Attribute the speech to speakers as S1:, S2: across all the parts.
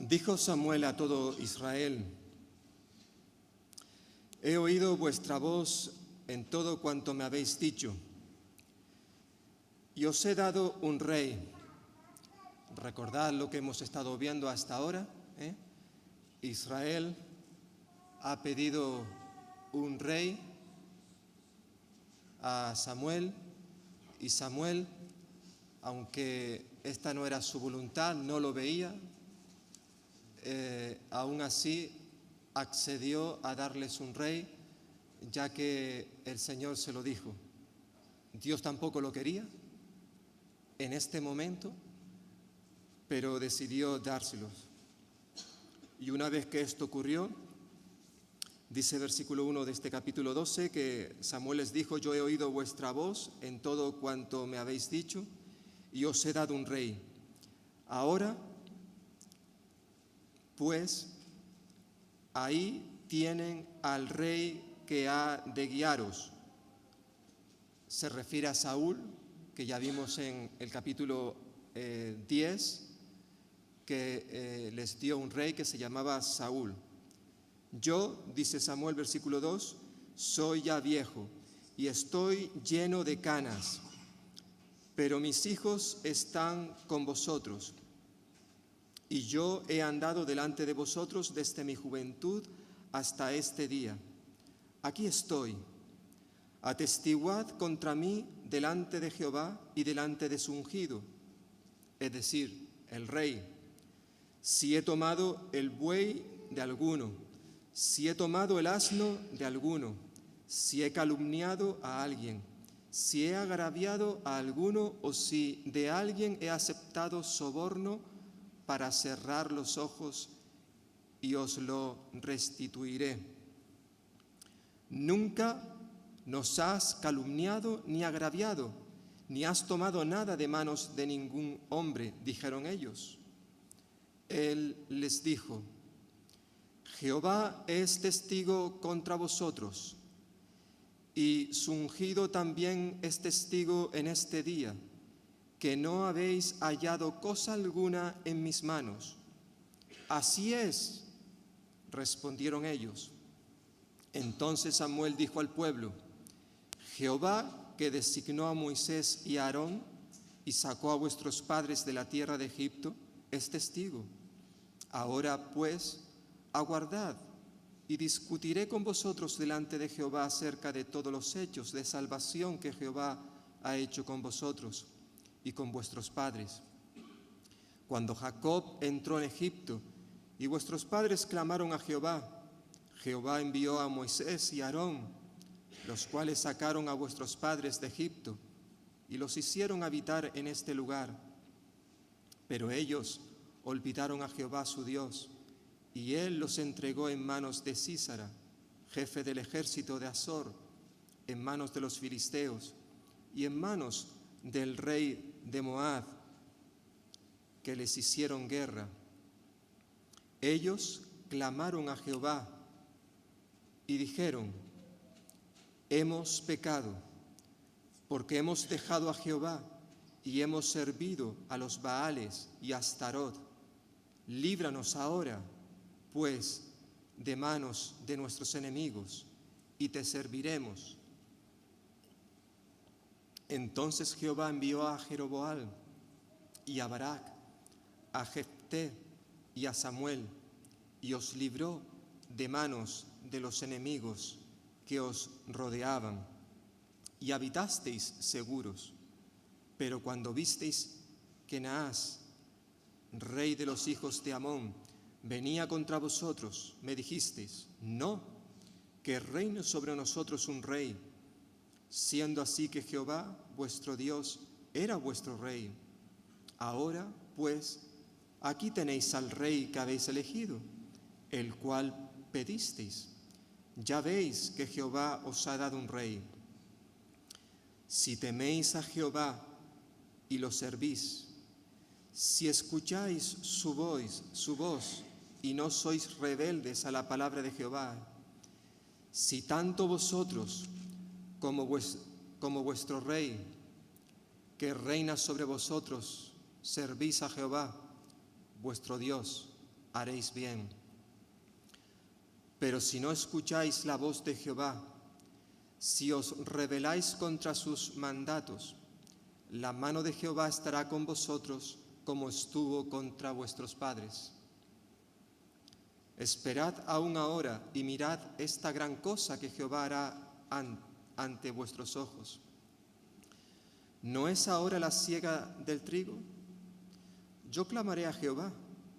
S1: Dijo Samuel a todo Israel: he oído vuestra voz en todo cuanto me habéis dicho, y os he dado un rey. Recordad lo que hemos estado viendo hasta ahora, Israel ha pedido un rey a Samuel, y Samuel, aunque esta no era su voluntad, no lo veía, aún así accedió a darles un rey, ya que el Señor se lo dijo. Dios tampoco lo quería en este momento, pero decidió dárselos. Y una vez que esto ocurrió, dice versículo 1 de este capítulo 12 que Samuel les dijo: yo he oído vuestra voz en todo cuanto me habéis dicho, y os he dado un rey. Ahora, pues, ahí tienen al rey que ha de guiaros. Se refiere a Saúl, que ya vimos en el capítulo 10, que les dio un rey que se llamaba Saúl. Yo, dice Samuel, versículo 2, soy ya viejo y estoy lleno de canas, pero mis hijos están con vosotros, y yo he andado delante de vosotros desde mi juventud hasta este día. Aquí estoy. Atestiguad contra mí delante de Jehová y delante de su ungido, es decir, el rey, si he tomado el buey de alguno, si he tomado el asno de alguno, si he calumniado a alguien, si he agraviado a alguno, o si de alguien he aceptado soborno para cerrar los ojos, y os lo restituiré. Nunca nos has calumniado ni agraviado, ni has tomado nada de manos de ningún hombre, dijeron ellos. Él les dijo: Jehová es testigo contra vosotros, y su ungido también es testigo en este día, que no habéis hallado cosa alguna en mis manos. Así es, respondieron ellos. Entonces Samuel dijo al pueblo: Jehová, que designó a Moisés y a Aarón y sacó a vuestros padres de la tierra de Egipto, es testigo. Ahora pues, aguardad, y discutiré con vosotros delante de Jehová acerca de todos los hechos de salvación que Jehová ha hecho con vosotros y con vuestros padres. Cuando Jacob entró en Egipto y vuestros padres clamaron a Jehová, Jehová envió a Moisés y a Aarón, los cuales sacaron a vuestros padres de Egipto y los hicieron habitar en este lugar. Pero ellos olvidaron a Jehová su Dios, y él los entregó en manos de Sísara, jefe del ejército de Azor, en manos de los filisteos y en manos del rey de Moab, que les hicieron guerra. Ellos clamaron a Jehová y dijeron: hemos pecado, porque hemos dejado a Jehová y hemos servido a los Baales y a Astarot. Líbranos ahora, pues, de manos de nuestros enemigos, y te serviremos. Entonces Jehová envió a Jeroboam y a Barac, a Jefté y a Samuel, y os libró de manos de los enemigos que os rodeaban, y habitasteis seguros. Pero cuando visteis que Naas, rey de los hijos de Amón, venía contra vosotros, me dijisteis: no, que reine sobre nosotros un rey, siendo así que Jehová vuestro Dios era vuestro rey. Ahora, pues, aquí tenéis al rey que habéis elegido, el cual pedisteis. Ya veis que Jehová os ha dado un rey. Si teméis a Jehová y lo servís, si escucháis su voz y no sois rebeldes a la palabra de Jehová, si tanto vosotros como vuestro rey, que reina sobre vosotros, servís a Jehová, vuestro Dios, haréis bien. Pero si no escucháis la voz de Jehová, si os rebeláis contra sus mandatos, la mano de Jehová estará con vosotros como estuvo contra vuestros padres. Esperad aún ahora y mirad esta gran cosa que Jehová hará ante vuestros ojos. ¿No es ahora la siega del trigo? Yo clamaré a Jehová,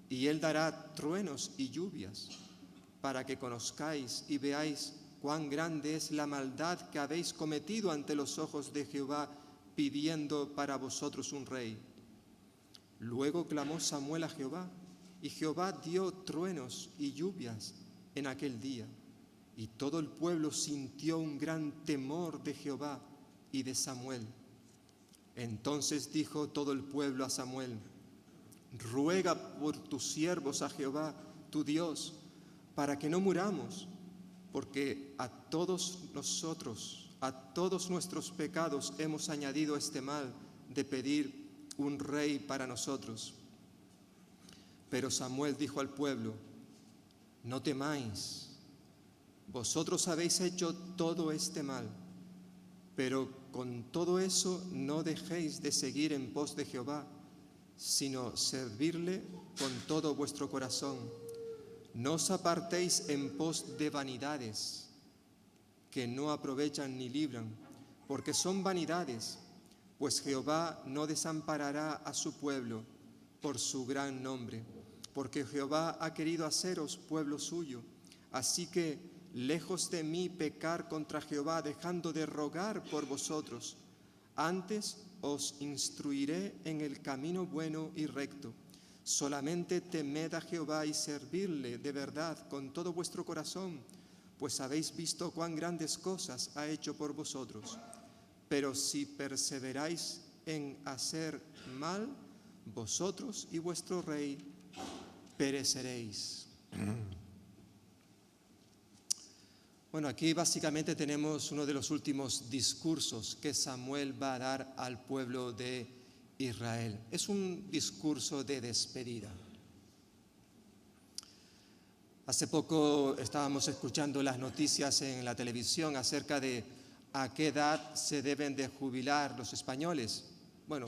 S1: y él dará truenos y lluvias, para que conozcáis y veáis cuán grande es la maldad que habéis cometido ante los ojos de Jehová, pidiendo para vosotros un rey. Luego clamó Samuel a Jehová, y Jehová dio truenos y lluvias en aquel día, y todo el pueblo sintió un gran temor de Jehová y de Samuel. Entonces dijo todo el pueblo a Samuel: ruega por tus siervos a Jehová, tu Dios, para que no muramos, porque a todos nosotros, a todos nuestros pecados hemos añadido este mal de pedir un rey para nosotros. Pero Samuel dijo al pueblo: no temáis, vosotros habéis hecho todo este mal, pero con todo eso no dejéis de seguir en pos de Jehová, sino servirle con todo vuestro corazón. No os apartéis en pos de vanidades que no aprovechan ni libran, porque son vanidades, pues Jehová no desamparará a su pueblo por su gran nombre, porque Jehová ha querido haceros pueblo suyo. Así que, lejos de mí pecar contra Jehová, dejando de rogar por vosotros. Antes os instruiré en el camino bueno y recto. Solamente temed a Jehová y servirle de verdad con todo vuestro corazón, pues habéis visto cuán grandes cosas ha hecho por vosotros. Pero si perseveráis en hacer mal, vosotros y vuestro rey pereceréis. Bueno, aquí básicamente tenemos uno de los últimos discursos que Samuel va a dar al pueblo de Israel. Es un discurso de despedida. Hace poco estábamos escuchando las noticias en la televisión acerca de a qué edad se deben de jubilar los españoles. Bueno,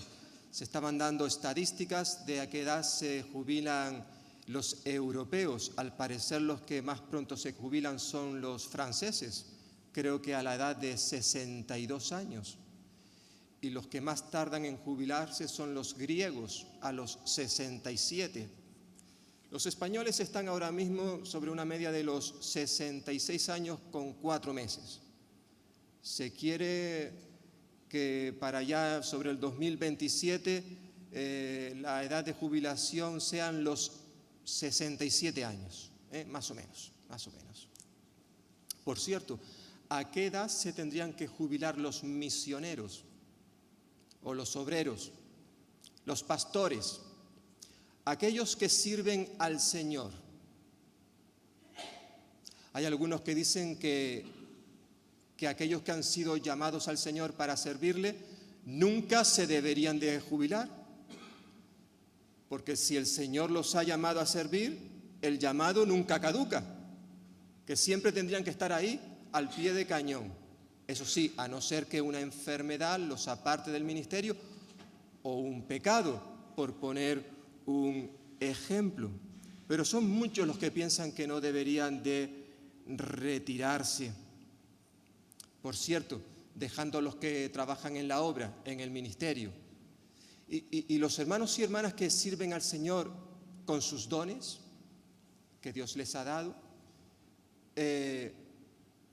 S1: se estaban dando estadísticas de a qué edad se jubilan los europeos. Al parecer los que más pronto se jubilan son los franceses, creo que a la edad de 62 años. Y los que más tardan en jubilarse son los griegos, a los 67. Los españoles están ahora mismo sobre una media de los 66 años con 4 meses. Se quiere que para allá sobre el 2027 la edad de jubilación sean los 67 años, más o menos. Por cierto, ¿a qué edad se tendrían que jubilar los misioneros o los obreros, los pastores, aquellos que sirven al Señor? Hay algunos que dicen que aquellos que han sido llamados al Señor para servirle nunca se deberían de jubilar, porque si el Señor los ha llamado a servir, el llamado nunca caduca, que siempre tendrían que estar ahí al pie de cañón. Eso sí, a no ser que una enfermedad los aparte del ministerio o un pecado, por poner un ejemplo. Pero son muchos los que piensan que no deberían de retirarse. Por cierto, dejando a los que trabajan en la obra, en el ministerio. Y los hermanos y hermanas que sirven al Señor con sus dones que Dios les ha dado,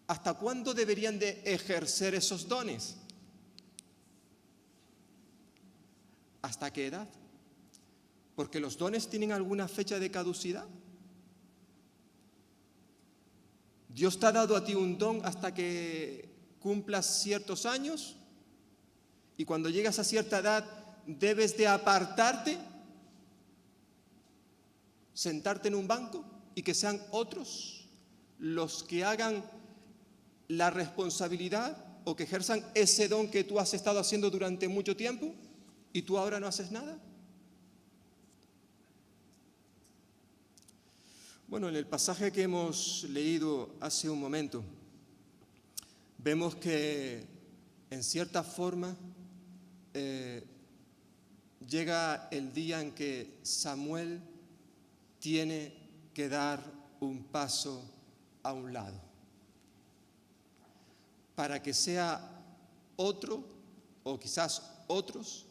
S1: ¿hasta cuándo deberían de ejercer esos dones? ¿Hasta qué edad? Porque los dones tienen alguna fecha de caducidad. ¿Dios te ha dado a ti un don hasta que cumplas ciertos años? Y cuando llegas a cierta edad, ¿debes de apartarte? ¿Sentarte en un banco y que sean otros los que hagan la responsabilidad o que ejerzan ese don que tú has estado haciendo durante mucho tiempo y tú ahora no haces nada? Bueno, en el pasaje que hemos leído hace un momento, vemos que en cierta forma llega el día en que Samuel tiene que dar un paso a un lado, para que sea otro, o quizás otros,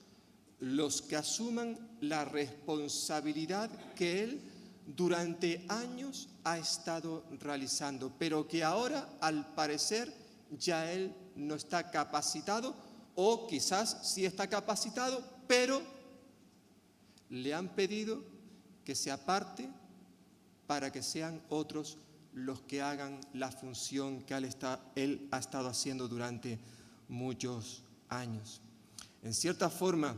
S1: los que asuman la responsabilidad que él durante años ha estado realizando, pero que ahora, al parecer, ya él no está capacitado, o quizás sí está capacitado, pero le han pedido que se aparte para que sean otros los que hagan la función que él ha estado haciendo durante muchos años. En cierta forma,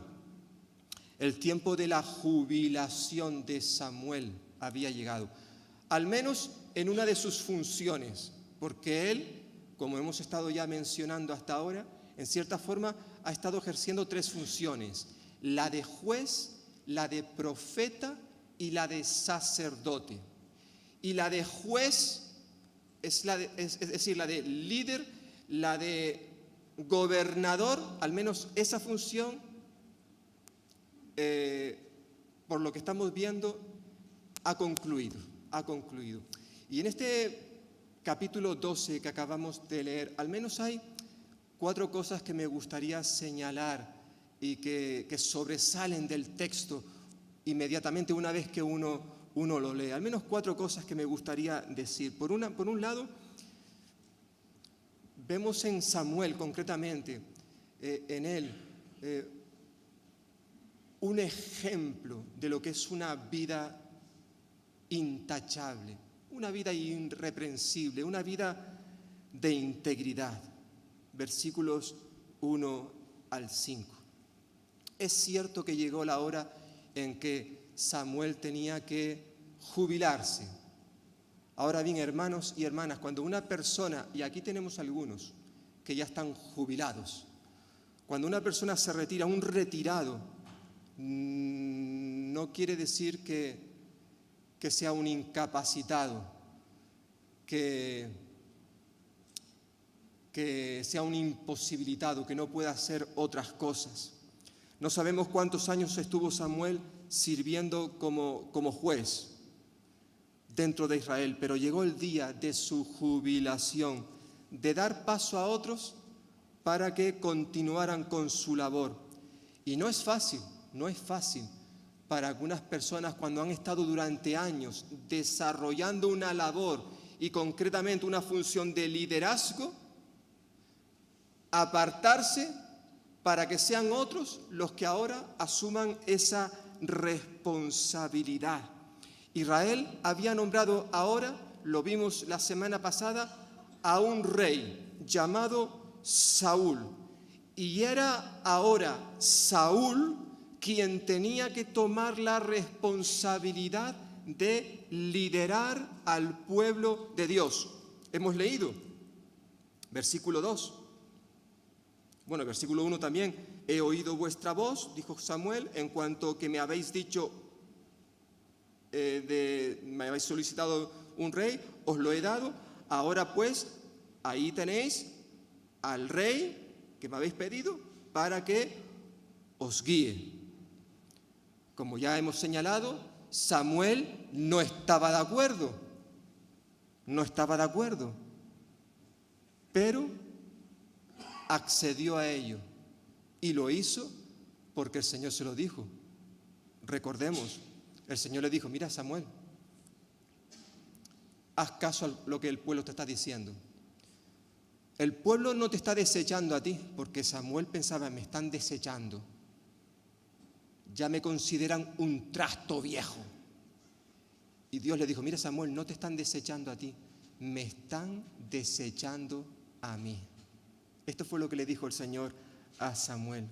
S1: el tiempo de la jubilación de Samuel había llegado, al menos en una de sus funciones, porque él, como hemos estado ya mencionando hasta ahora, en cierta forma ha estado ejerciendo 3 funciones: la de juez, la de profeta y la de sacerdote. Y la de juez es decir, la de líder, la de gobernador, al menos esa función, por lo que estamos viendo, ha concluido. Y en este capítulo 12 que acabamos de leer, al menos hay 4 cosas que me gustaría señalar y que sobresalen del texto inmediatamente una vez que uno lo lee. Al menos 4 cosas que me gustaría decir. Por un lado, vemos en Samuel concretamente, en él, un ejemplo de lo que es una vida intachable, una vida irreprensible, una vida de integridad. Versículos 1 al 5. Es cierto que llegó la hora en que Samuel tenía que jubilarse. Ahora bien, hermanos y hermanas, cuando una persona, y aquí tenemos algunos que ya están jubilados, cuando una persona se retira, un retirado, no quiere decir que sea un incapacitado, que sea un imposibilitado, que no pueda hacer otras cosas. No sabemos cuántos años estuvo Samuel sirviendo como juez dentro de Israel, pero llegó el día de su jubilación, de dar paso a otros para que continuaran con su labor. Y no es fácil para algunas personas, cuando han estado durante años desarrollando una labor y concretamente una función de liderazgo, apartarse para que sean otros los que ahora asuman esa responsabilidad. Israel había nombrado ahora, lo vimos la semana pasada, a un rey llamado Saúl. Y era ahora Saúl quien tenía que tomar la responsabilidad de liderar al pueblo de Dios. Hemos leído versículo 2. Bueno, versículo 1 también. He oído vuestra voz, dijo Samuel, en cuanto que me habéis dicho, me habéis solicitado un rey, os lo he dado. Ahora pues, ahí tenéis al rey que me habéis pedido para que os guíe. Como ya hemos señalado, Samuel no estaba de acuerdo, pero accedió a ello y lo hizo porque el Señor se lo dijo. Recordemos, el Señor le dijo: mira, Samuel, haz caso a lo que el pueblo te está diciendo. El pueblo no te está desechando a ti, porque Samuel pensaba: me están desechando, ya me consideran un trasto viejo. Y Dios le dijo: mira, Samuel, no te están desechando a ti, me están desechando a mí. Esto fue lo que le dijo el Señor a Samuel.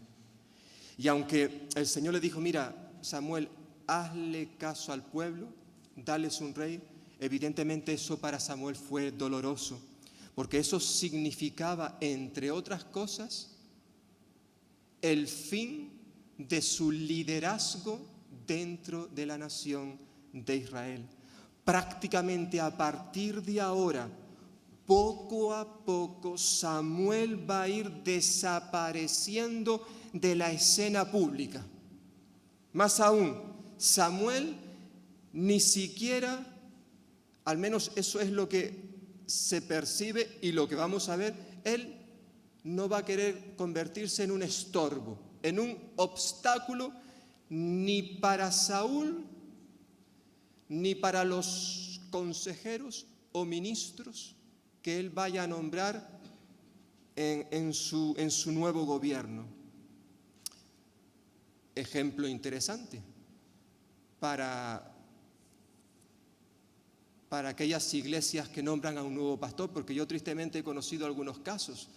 S1: Y aunque el Señor le dijo: mira, Samuel, hazle caso al pueblo, dales un rey, evidentemente eso para Samuel fue doloroso, porque eso significaba, entre otras cosas, el fin de su liderazgo dentro de la nación de Israel. prácticamente a partir de ahora, poco a poco, Samuel va a ir desapareciendo de la escena pública. Más aún, Samuel ni siquiera, al menos eso es lo que se percibe y lo que vamos a ver, él no va a querer convertirse en un estorbo, en un obstáculo, ni para Saúl, ni para los consejeros o ministros que él vaya a nombrar en su nuevo gobierno. Ejemplo interesante para aquellas iglesias que nombran a un nuevo pastor, porque yo tristemente he conocido algunos casos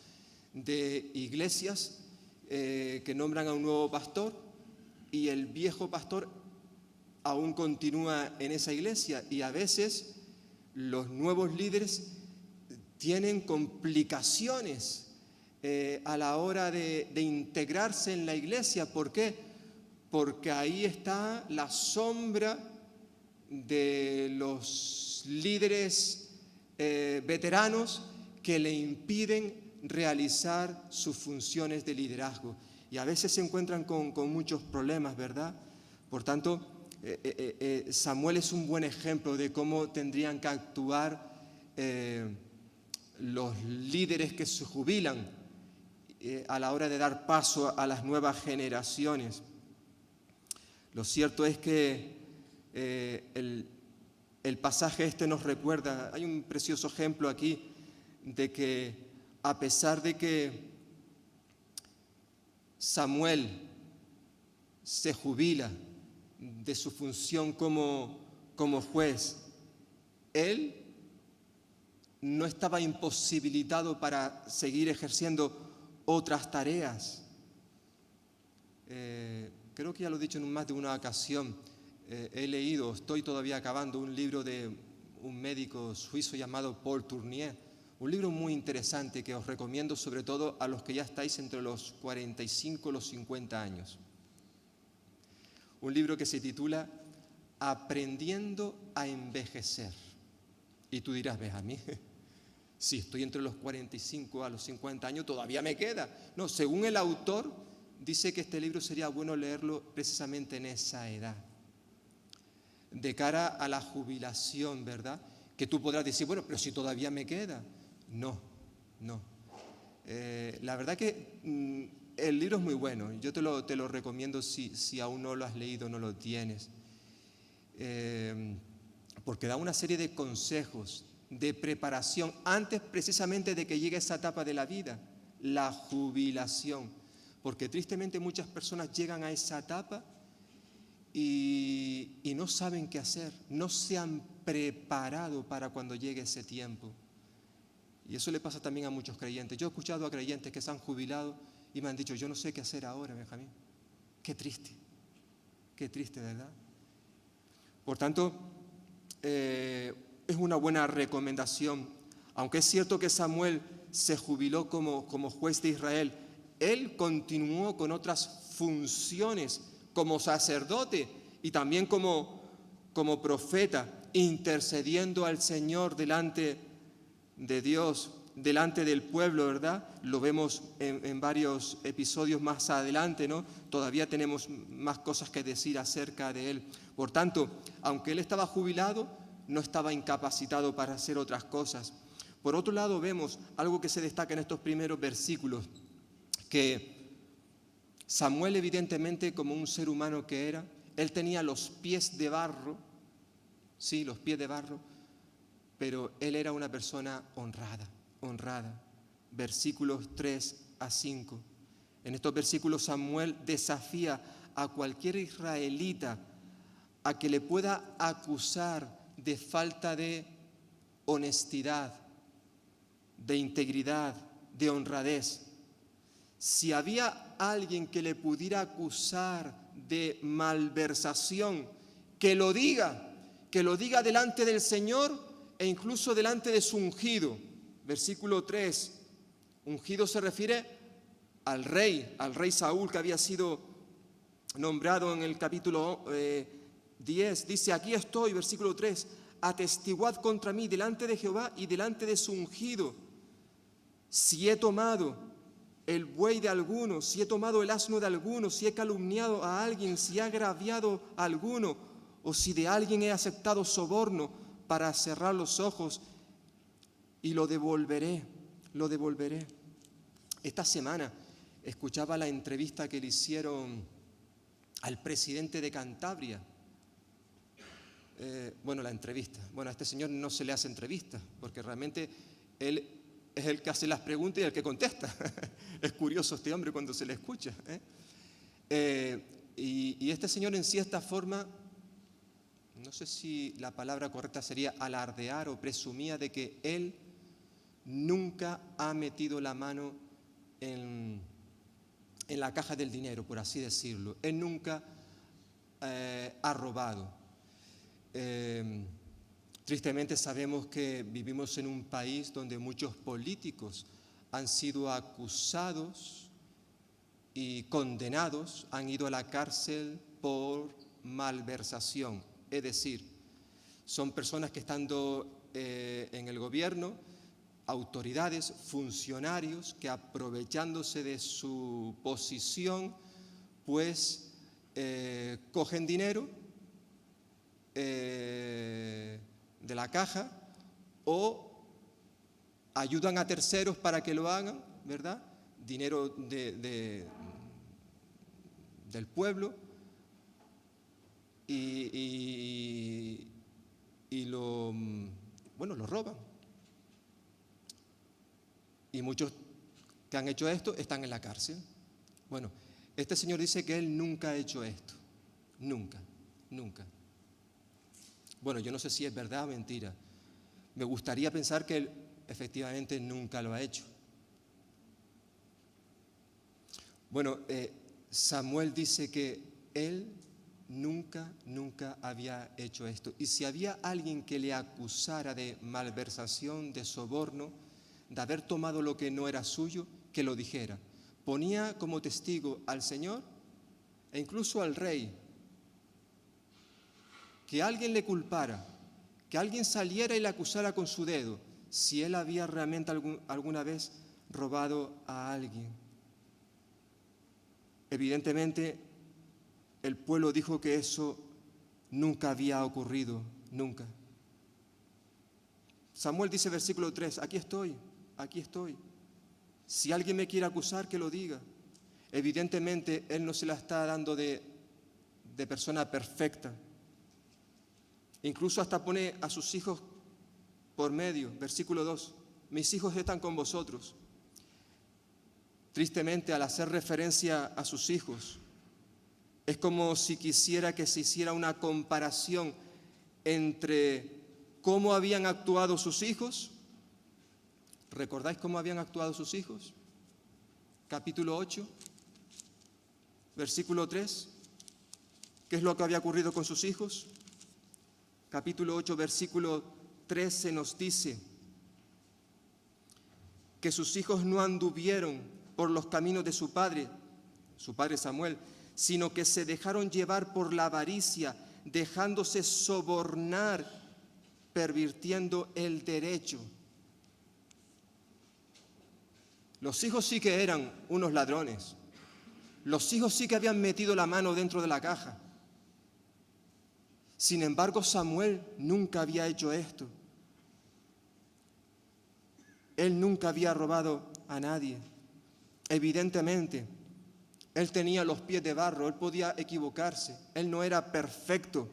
S1: de iglesias que nombran a un nuevo pastor y el viejo pastor aún continúa en esa iglesia, y a veces los nuevos líderes tienen complicaciones a la hora de integrarse en la iglesia. ¿Por qué? Porque ahí está la sombra de los líderes veteranos que le impiden realizar sus funciones de liderazgo. Y a veces se encuentran con muchos problemas, ¿verdad? Por tanto, Samuel es un buen ejemplo de cómo tendrían que actuar los líderes que se jubilan a la hora de dar paso a las nuevas generaciones. Lo cierto es que el pasaje este nos recuerda, hay un precioso ejemplo aquí de que a pesar de que Samuel se jubila de su función como juez, él no estaba imposibilitado para seguir ejerciendo otras tareas. Creo que ya lo he dicho en más de una ocasión. He leído, estoy todavía acabando un libro de un médico suizo llamado Paul Tournier, un libro muy interesante que os recomiendo sobre todo a los que ya estáis entre los 45 y los 50 años. Un libro que se titula Aprendiendo a envejecer. Y tú dirás, ¿ves a mí? Si estoy entre los 45 a los 50 años, todavía me queda. No, según el autor, dice que este libro sería bueno leerlo precisamente en esa edad, de cara a la jubilación, ¿verdad? Que tú podrás decir, bueno, pero si todavía me queda. No. La verdad que el libro es muy bueno. Yo te lo recomiendo si aún no lo has leído, no lo tienes. Porque da una serie de consejos de preparación antes precisamente de que llegue esa etapa de la vida, la jubilación. Porque tristemente muchas personas llegan a esa etapa y no saben qué hacer, no se han preparado para cuando llegue ese tiempo. Y eso le pasa también a muchos creyentes. Yo he escuchado a creyentes que se han jubilado y me han dicho, yo no sé qué hacer ahora, Benjamín. Qué triste, ¿verdad? Por tanto, es una buena recomendación. Aunque es cierto que Samuel se jubiló como juez de Israel, él continuó con otras funciones como sacerdote y también como profeta, intercediendo al Señor delante de Dios, delante del pueblo, ¿verdad? Lo vemos en varios episodios más adelante, ¿no? Todavía tenemos más cosas que decir acerca de él. Por tanto, aunque él estaba jubilado, no estaba incapacitado para hacer otras cosas. Por otro lado, vemos algo que se destaca en estos primeros versículos, que Samuel, evidentemente, como un ser humano que era, él tenía los pies de barro, sí, los pies de barro, pero él era una persona honrada. Versículos 3 a 5. En estos versículos Samuel desafía a cualquier israelita a que le pueda acusar de falta de honestidad, de integridad, de honradez. Si había alguien que le pudiera acusar de malversación, que lo diga delante del Señor e incluso delante de su ungido. Versículo 3, ungido se refiere al rey Saúl, que había sido nombrado en el capítulo 10. Dice, aquí estoy, versículo 3, atestiguad contra mí delante de Jehová y delante de su ungido, si he tomado el buey de alguno, si he tomado el asno de alguno, si he calumniado a alguien, si he agraviado a alguno, o si de alguien he aceptado soborno para cerrar los ojos, y lo devolveré, lo devolveré. Esta semana escuchaba la entrevista que le hicieron al presidente de Cantabria. La entrevista. Bueno, a este señor no se le hace entrevista, porque realmente él es el que hace las preguntas y el que contesta. Es curioso este hombre cuando se le escucha. Y este señor en cierta forma, no sé si la palabra correcta sería alardear o presumía de que él nunca ha metido la mano en la caja del dinero, por así decirlo. Él nunca ha robado. Tristemente sabemos que vivimos en un país donde muchos políticos han sido acusados y condenados, han ido a la cárcel por malversación. Es decir, son personas que estando en el gobierno, autoridades, funcionarios, que aprovechándose de su posición, pues cogen dinero de la caja o ayudan a terceros para que lo hagan, ¿verdad? Dinero del pueblo y lo roban. Y muchos que han hecho esto están en la cárcel. Bueno, este señor dice que él nunca ha hecho esto. Nunca, nunca. Bueno, yo no sé si es verdad o mentira. Me gustaría pensar que él efectivamente nunca lo ha hecho. Bueno, Samuel dice que él nunca había hecho esto. Y si había alguien que le acusara de malversación, de soborno, de haber tomado lo que no era suyo, que lo dijera. Ponía como testigo al Señor e incluso al rey. Que alguien le culpara, que alguien saliera y le acusara con su dedo, si él había realmente alguna vez robado a alguien. Evidentemente, el pueblo dijo que eso nunca había ocurrido, nunca. Samuel dice, versículo 3, aquí estoy. Si alguien me quiere acusar, que lo diga. Evidentemente, él no se la está dando de persona perfecta. Incluso hasta pone a sus hijos por medio. Versículo 2, mis hijos están con vosotros. Tristemente, al hacer referencia a sus hijos, es como si quisiera que se hiciera una comparación entre cómo habían actuado sus hijos. ¿Recordáis cómo habían actuado sus hijos? Capítulo 8, versículo 3. ¿Qué es lo que había ocurrido con sus hijos? Capítulo 8, versículo 13 nos dice que sus hijos no anduvieron por los caminos de su padre Samuel, sino que se dejaron llevar por la avaricia, dejándose sobornar, pervirtiendo el derecho. Los hijos sí que eran unos ladrones. Los hijos sí que habían metido la mano dentro de la caja. Sin embargo, Samuel nunca había hecho esto. Él nunca había robado a nadie. Evidentemente, él tenía los pies de barro, él podía equivocarse, él no era perfecto.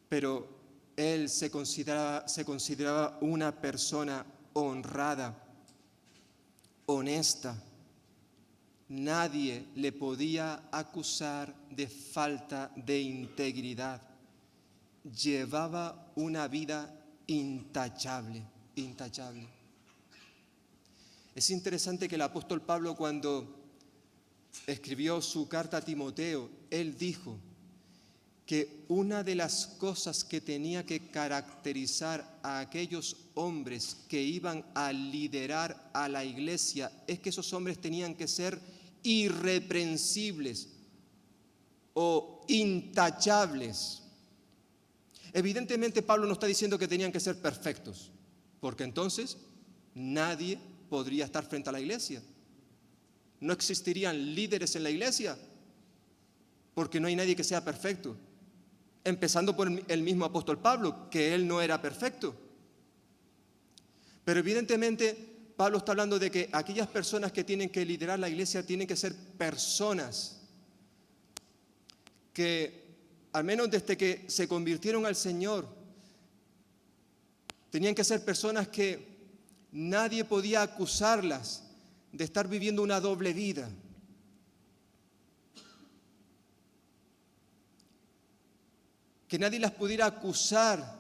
S1: Pero él se consideraba una persona honrada, honesta. Nadie le podía acusar de falta de integridad. Llevaba una vida intachable. Es interesante que el apóstol Pablo, cuando escribió su carta a Timoteo, él dijo que una de las cosas que tenía que caracterizar a aquellos hombres que iban a liderar a la iglesia es que esos hombres tenían que ser irreprensibles o intachables. Evidentemente Pablo no está diciendo que tenían que ser perfectos, porque entonces nadie podría estar frente a la iglesia. No existirían líderes en la iglesia, porque no hay nadie que sea perfecto. Empezando por el mismo apóstol Pablo, que él no era perfecto. Pero evidentemente Pablo está hablando de que aquellas personas que tienen que liderar la iglesia tienen que ser personas que, al menos desde que se convirtieron al Señor, tenían que ser personas que nadie podía acusarlas de estar viviendo una doble vida. Que nadie las pudiera acusar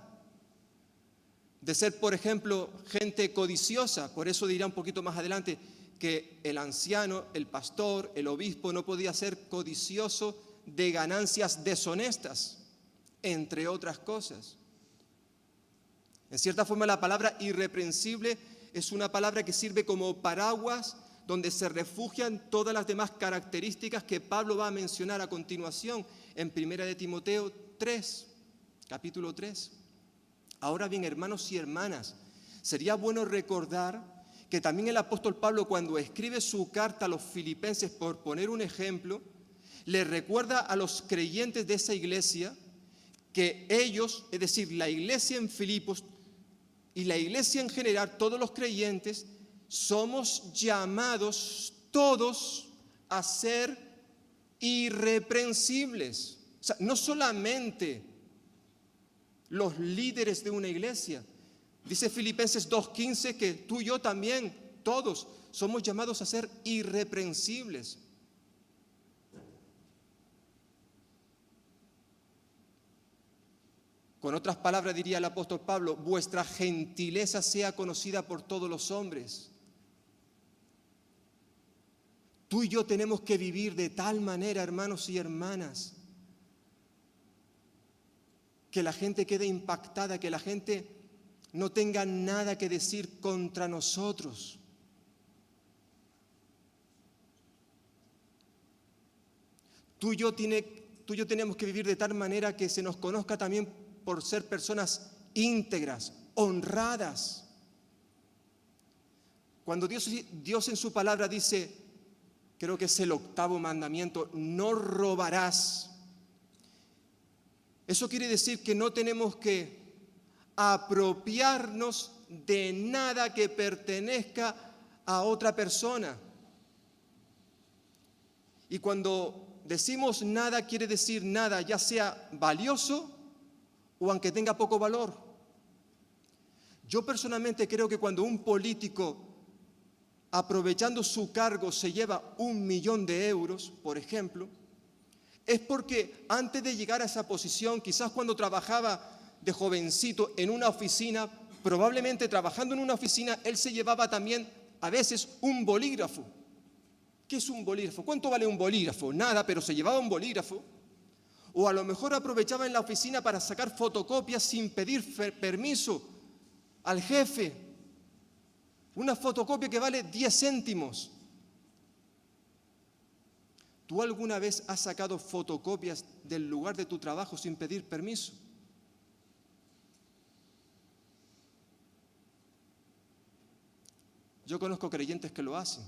S1: de ser, por ejemplo, gente codiciosa. Por eso dirá un poquito más adelante que el anciano, el pastor, el obispo no podía ser codicioso de ganancias deshonestas, entre otras cosas. En cierta forma, la palabra irreprensible es una palabra que sirve como paraguas donde se refugian todas las demás características que Pablo va a mencionar a continuación en 1 de Timoteo 3, capítulo 3. Ahora bien, hermanos y hermanas, sería bueno recordar que también el apóstol Pablo, cuando escribe su carta a los filipenses, por poner un ejemplo, le recuerda a los creyentes de esa iglesia que ellos, es decir, la iglesia en Filipos y la iglesia en general, todos los creyentes, somos llamados todos a ser irreprensibles. O sea, no solamente los líderes de una iglesia. Dice Filipenses 2:15 que tú y yo también, todos, somos llamados a ser irreprensibles. Con otras palabras diría el apóstol Pablo, vuestra gentileza sea conocida por todos los hombres. Tú y yo tenemos que vivir de tal manera, hermanos y hermanas, que la gente quede impactada, que la gente no tenga nada que decir contra nosotros. Tú y yo tenemos que vivir de tal manera que se nos conozca también por ser personas íntegras, honradas. Cuando Dios en su palabra dice, creo que es el 8º mandamiento, no robarás. Eso quiere decir que no tenemos que apropiarnos de nada que pertenezca a otra persona. Y cuando decimos nada, quiere decir nada, ya sea valioso o aunque tenga poco valor. Yo personalmente creo que cuando un político, aprovechando su cargo, se lleva 1 millón de euros, por ejemplo, es porque antes de llegar a esa posición, quizás cuando trabajaba de jovencito en una oficina, probablemente trabajando en una oficina, él se llevaba también a veces un bolígrafo. ¿Qué es un bolígrafo? ¿Cuánto vale un bolígrafo? Nada, pero se llevaba un bolígrafo. O a lo mejor aprovechaba en la oficina para sacar fotocopias sin pedir permiso al jefe. Una fotocopia que vale 10 céntimos. ¿Tú alguna vez has sacado fotocopias del lugar de tu trabajo sin pedir permiso? Yo conozco creyentes que lo hacen.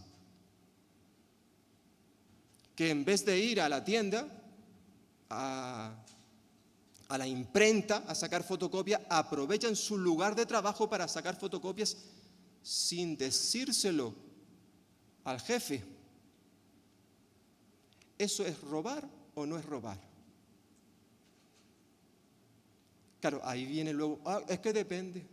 S1: Que en vez de ir a la tienda, a la imprenta a sacar fotocopias, aprovechan su lugar de trabajo para sacar fotocopias sin decírselo al jefe. ¿Eso es robar o no es robar? Claro, ahí viene luego, es que depende.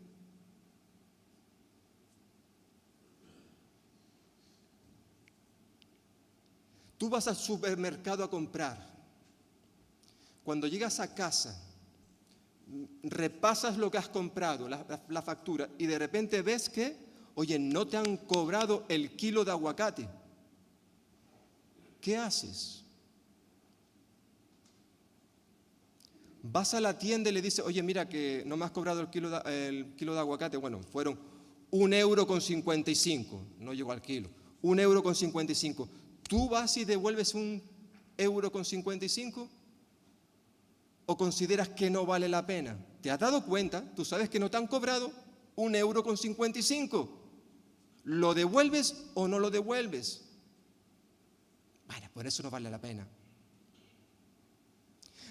S1: Tú vas al supermercado a comprar. Cuando llegas a casa, repasas lo que has comprado, la factura, y de repente ves que, oye, no te han cobrado el kilo de aguacate. ¿Qué haces? Vas a la tienda y le dices, oye, mira que no me has cobrado el kilo de aguacate. Bueno, fueron 1,55 €, no llegó al kilo, 1,55 €. ¿Tú vas y devuelves 1,55 €? ¿O consideras que no vale la pena? ¿Te has dado cuenta? Tú sabes que no te han cobrado 1,55 €. ¿Lo devuelves o no lo devuelves? Bueno, por eso no vale la pena.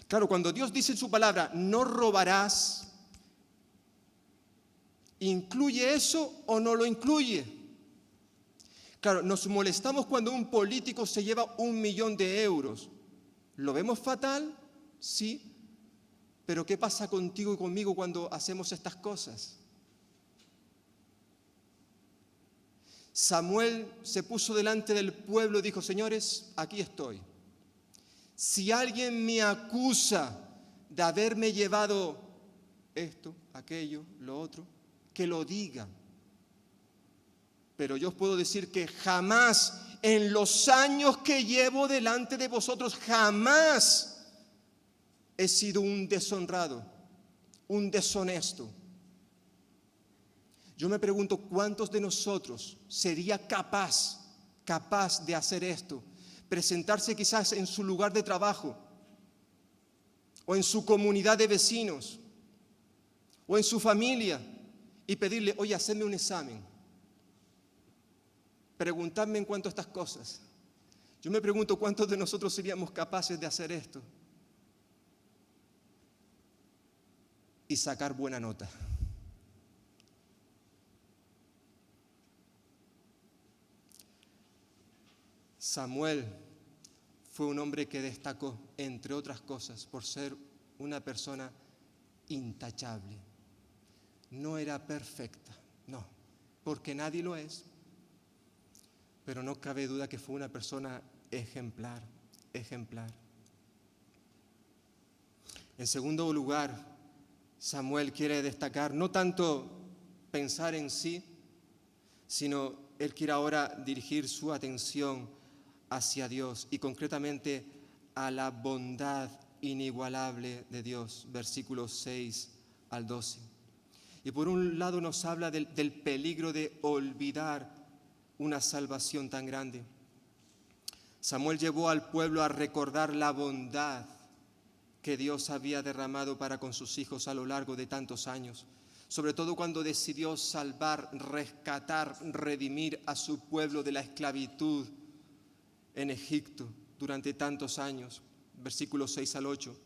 S1: Claro, cuando Dios dice en su palabra, no robarás, ¿incluye eso o no lo incluye? Claro, nos molestamos cuando un político se lleva 1.000.000 de euros. ¿Lo vemos fatal? Sí. Pero ¿qué pasa contigo y conmigo cuando hacemos estas cosas? Samuel se puso delante del pueblo y dijo, señores, aquí estoy. Si alguien me acusa de haberme llevado esto, aquello, lo otro, que lo diga. Pero yo os puedo decir que jamás, en los años que llevo delante de vosotros, jamás he sido un deshonrado, un deshonesto. Yo me pregunto, ¿cuántos de nosotros sería capaz de hacer esto? Presentarse quizás en su lugar de trabajo, o en su comunidad de vecinos, o en su familia, y pedirle, oye, hacedme un examen. Preguntadme en cuanto a estas cosas. Yo me pregunto, ¿cuántos de nosotros seríamos capaces de hacer esto? Y sacar buena nota. Samuel fue un hombre que destacó, entre otras cosas, por ser una persona intachable. No era perfecta, no, porque nadie lo es, pero no cabe duda que fue una persona ejemplar. En segundo lugar, Samuel quiere destacar, no tanto pensar en sí, sino él quiere ahora dirigir su atención hacia Dios y concretamente a la bondad inigualable de Dios, versículos 6 al 12. Y por un lado nos habla del peligro de olvidar una salvación tan grande. Samuel llevó al pueblo a recordar la bondad que Dios había derramado para con sus hijos a lo largo de tantos años, sobre todo cuando decidió salvar, rescatar, redimir a su pueblo de la esclavitud en Egipto durante tantos años, versículos 6 al 8.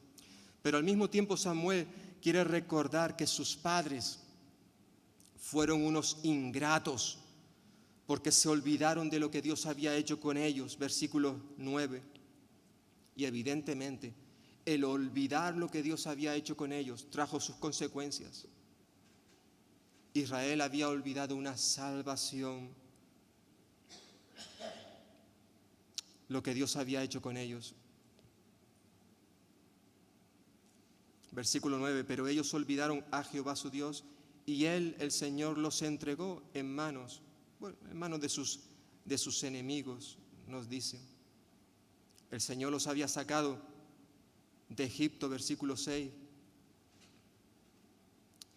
S1: Pero al mismo tiempo Samuel quiere recordar que sus padres fueron unos ingratos porque se olvidaron de lo que Dios había hecho con ellos, versículo 9. Y evidentemente el olvidar lo que Dios había hecho con ellos trajo sus consecuencias. Israel había olvidado una salvación, lo que Dios había hecho con ellos. Versículo 9, pero ellos olvidaron a Jehová su Dios y Él, el Señor, los entregó en manos de sus enemigos, nos dice. El Señor los había sacado de Egipto, versículo 6.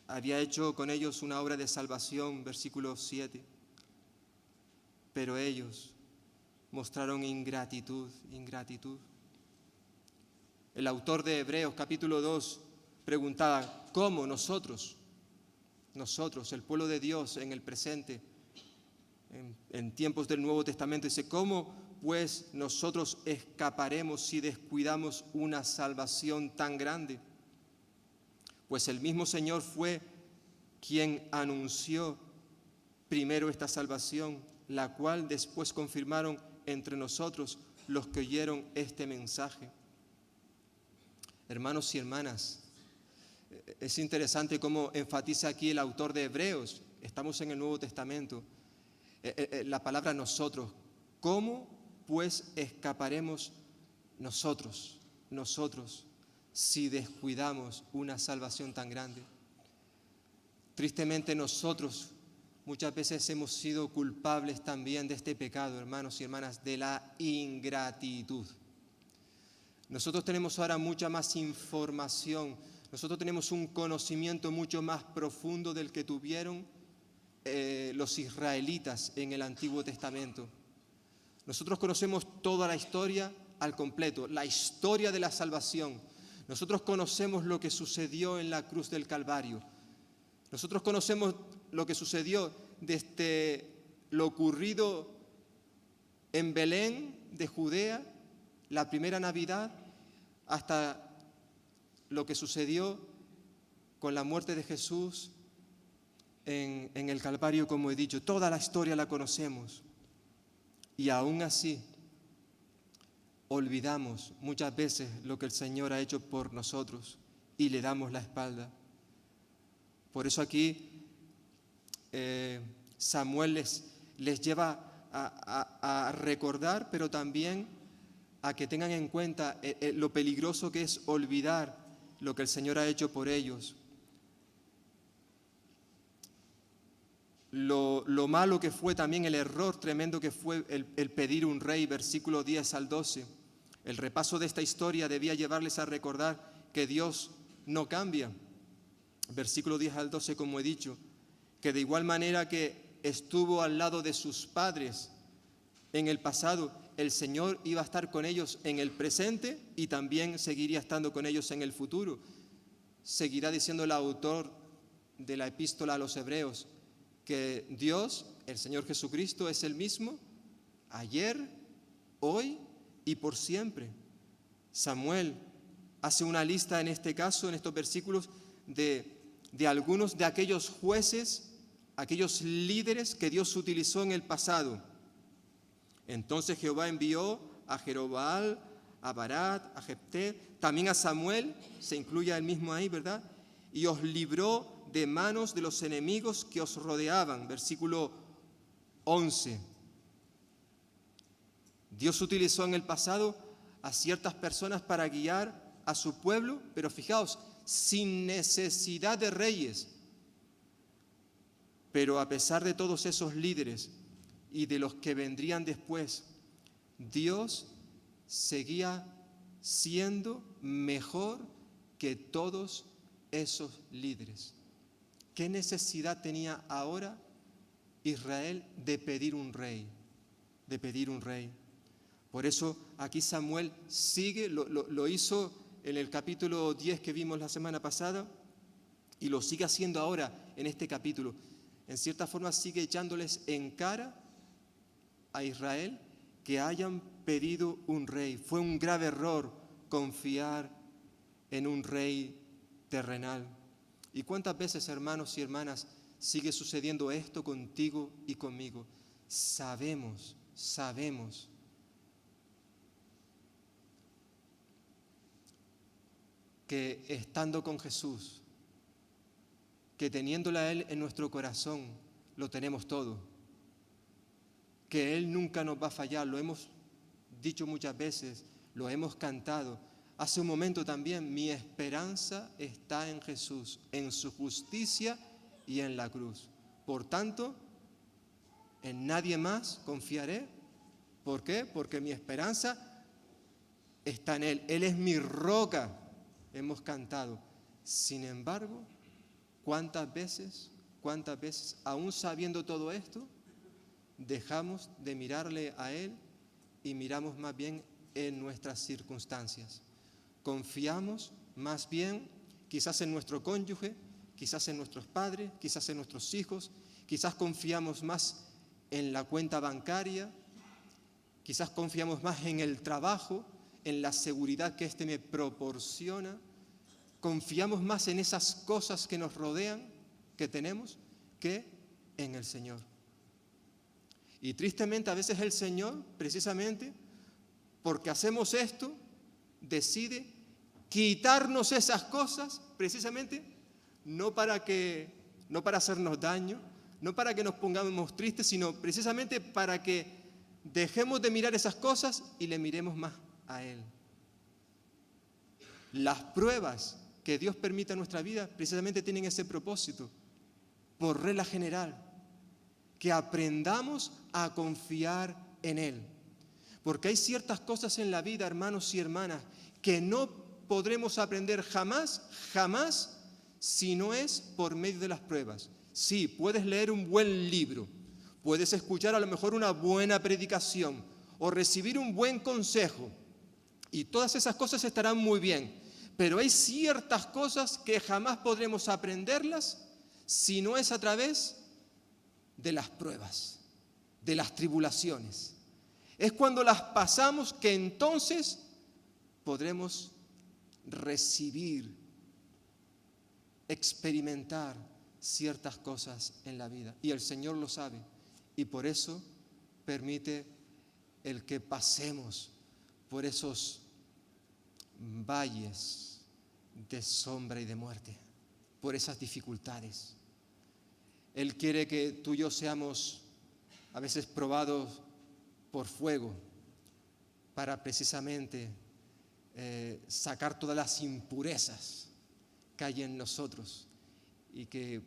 S1: Había hecho con ellos una obra de salvación, versículo 7. Pero ellos mostraron ingratitud. El autor de Hebreos, capítulo 2, preguntaba, ¿cómo nosotros, el pueblo de Dios en el presente, en tiempos del Nuevo Testamento, dice, ¿cómo pues nosotros escaparemos si descuidamos una salvación tan grande? Pues el mismo Señor fue quien anunció primero esta salvación, la cual después confirmaron entre nosotros los que oyeron este mensaje. Hermanos y hermanas, es interesante cómo enfatiza aquí el autor de Hebreos. Estamos en el Nuevo Testamento. La palabra nosotros. ¿Cómo pues escaparemos nosotros, si descuidamos una salvación tan grande? Tristemente nosotros muchas veces hemos sido culpables también de este pecado, hermanos y hermanas, de la ingratitud. Nosotros tenemos ahora mucha más información, nosotros tenemos un conocimiento mucho más profundo del que tuvieron los israelitas en el Antiguo Testamento. Nosotros conocemos toda la historia al completo, la historia de la salvación. Nosotros conocemos lo que sucedió en la cruz del Calvario. Nosotros conocemos lo que sucedió desde lo ocurrido en Belén de Judea, la primera Navidad, hasta lo que sucedió con la muerte de Jesús en el Calvario, como he dicho. Toda la historia la conocemos. Y aún así, olvidamos muchas veces lo que el Señor ha hecho por nosotros y le damos la espalda. Por eso aquí Samuel les lleva a recordar, pero también a que tengan en cuenta lo peligroso que es olvidar lo que el Señor ha hecho por ellos. Lo malo que fue también, el error tremendo que fue el pedir un rey, versículo 10 al 12. El repaso de esta historia debía llevarles a recordar que Dios no cambia. Versículo 10 al 12, como he dicho, que de igual manera que estuvo al lado de sus padres en el pasado, el Señor iba a estar con ellos en el presente y también seguiría estando con ellos en el futuro. Seguirá diciendo el autor de la epístola a los Hebreos que Dios, el Señor Jesucristo, es el mismo ayer, hoy y por siempre. Samuel hace una lista en este caso, en estos versículos, de algunos de aquellos jueces, aquellos líderes que Dios utilizó en el pasado. Entonces Jehová envió a Jeroboam, a Barat, a Jefté, también a Samuel, se incluye él mismo ahí, ¿verdad? Y os libró de manos de los enemigos que os rodeaban. Versículo 11. Dios utilizó en el pasado a ciertas personas para guiar a su pueblo, pero fijaos, sin necesidad de reyes. Pero a pesar de todos esos líderes y de los que vendrían después, Dios seguía siendo mejor que todos esos líderes. ¿Qué necesidad tenía ahora Israel de pedir un rey? De pedir un rey. Por eso aquí Samuel sigue, lo hizo en el capítulo 10 que vimos la semana pasada y lo sigue haciendo ahora en este capítulo. En cierta forma sigue echándoles en cara a Israel que hayan pedido un rey. Fue un grave error confiar en un rey terrenal. ¿Y cuántas veces, hermanos y hermanas, sigue sucediendo esto contigo y conmigo? Sabemos que estando con Jesús, que teniéndole a Él en nuestro corazón, lo tenemos todo, que Él nunca nos va a fallar, lo hemos dicho muchas veces, lo hemos cantado. Hace un momento también, mi esperanza está en Jesús, en su justicia y en la cruz. Por tanto, en nadie más confiaré. ¿Por qué? Porque mi esperanza está en Él. Él es mi roca, hemos cantado. Sin embargo, ¿cuántas veces, aún sabiendo todo esto, dejamos de mirarle a Él y miramos más bien en nuestras circunstancias? Confiamos más bien quizás en nuestro cónyuge, quizás en nuestros padres, quizás en nuestros hijos, quizás confiamos más en la cuenta bancaria, quizás confiamos más en el trabajo, en la seguridad que éste me proporciona, confiamos más en esas cosas que nos rodean, que tenemos, que en el Señor. Y tristemente a veces el Señor, precisamente porque hacemos esto, decide quitarnos esas cosas, precisamente no para hacernos daño, no para que nos pongamos tristes, sino precisamente para que dejemos de mirar esas cosas y le miremos más a Él. Las pruebas que Dios permite en nuestra vida precisamente tienen ese propósito, por regla general, que aprendamos a confiar en Él. Porque hay ciertas cosas en la vida, hermanos y hermanas, que no podremos aprender jamás, si no es por medio de las pruebas. Sí, puedes leer un buen libro, puedes escuchar a lo mejor una buena predicación o recibir un buen consejo, y todas esas cosas estarán muy bien. Pero hay ciertas cosas que jamás podremos aprenderlas si no es a través de las pruebas, de las tribulaciones. Es cuando las pasamos que entonces podremos recibir, experimentar ciertas cosas en la vida. Y el Señor lo sabe. Y por eso permite el que pasemos por esos valles de sombra y de muerte, por esas dificultades. Él quiere que tú y yo seamos a veces probados por fuego para precisamente sacar todas las impurezas que hay en nosotros y que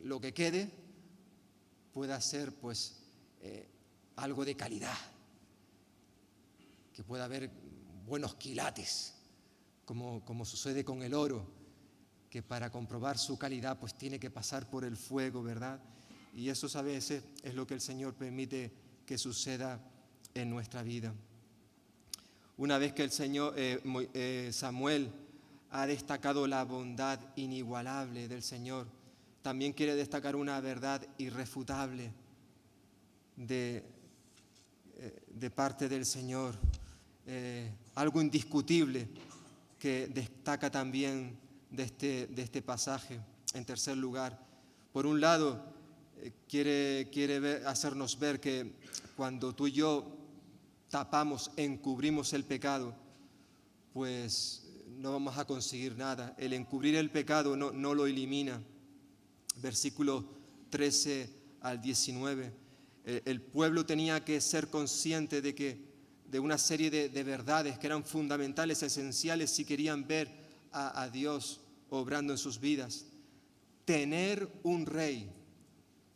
S1: lo que quede pueda ser pues algo de calidad, que pueda haber buenos quilates, como sucede con el oro, que para comprobar su calidad pues tiene que pasar por el fuego, ¿verdad? Y eso a veces es lo que el Señor permite que suceda en nuestra vida. Una vez que el Señor, Samuel ha destacado la bondad inigualable del Señor, también quiere destacar una verdad irrefutable de parte del Señor, algo indiscutible que destaca también de este pasaje. En tercer lugar, por un lado, quiere hacernos ver que cuando tú y yo tapamos, encubrimos el pecado, pues no vamos a conseguir nada. El encubrir el pecado no lo elimina. Versículo 13 al 19. El pueblo tenía que ser consciente de una serie de verdades que eran fundamentales, esenciales, si querían ver a Dios obrando en sus vidas. Tener un rey,